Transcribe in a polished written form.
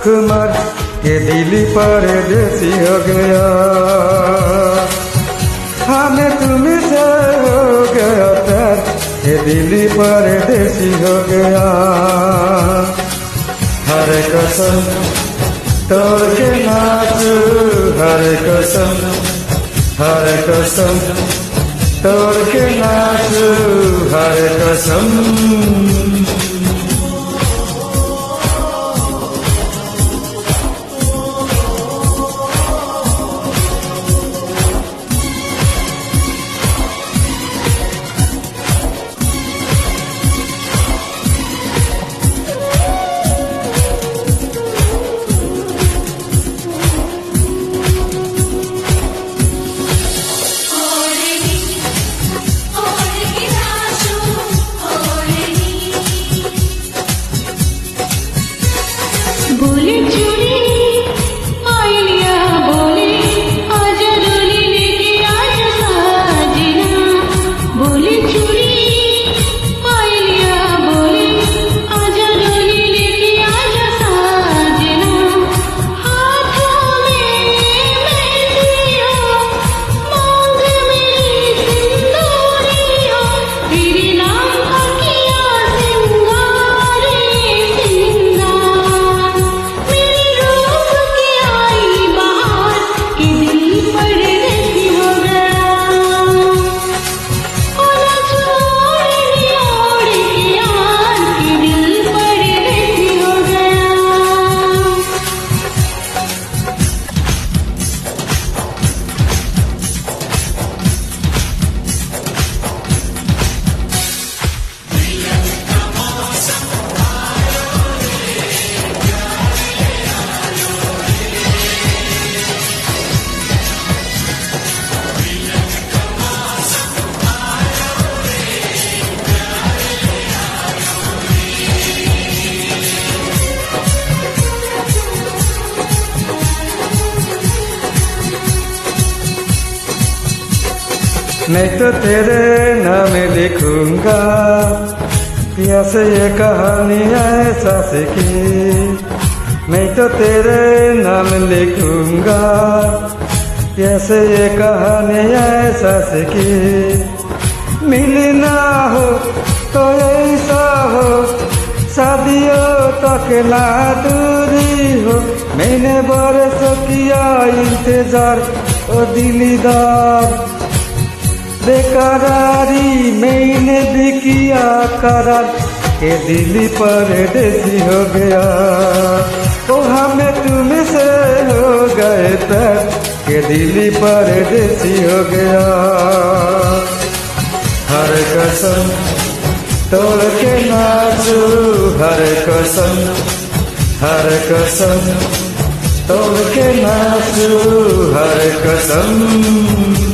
राजकुमार के दिली परदेसी हो गया। हमें तुम्हें से हो गया प्यार, ये दिली परदेसी हो गया। हर कसम तोड़ के नाचू, हर कसम तोड़ के नाचू, हर कसम। बोले चूड़ी आइलिया बोले आजा डोली लेके आजा साजना। बोले चूड़ी आइलिया बोले आजा डोली लेके आजा साजना। हाथों में मेहंदी हो, मांग में सिंदूरी हो, तेरे नाम का किया सिंगार रे सिंगार। मेरी रूह की आई बहार के दिल परदेसी हो गया। ओला छोड़ी ओढ़ के यार के दिल परदेसी हो गया। मैं तो तेरे नाम लिखूंगा पिया से ये कहानी एहसास की। मैं तो तेरे नाम लिखूंगा पिया से ये कहानी एहसास की। मिलना हो तो ऐसा हो, शादियों तक ना दूरी हो। मैंने बरसों किया इंतजार ओ दिलदार, बेकरारी मैंने भी किया करार के दिली परदेसी हो गया। ओ हमें तुमसे हो गए प्यार के दिली परदेसी हो गया। हर कसम तोड़ के नाचू, हर कसम तोड़ के नाचू, हर कसम।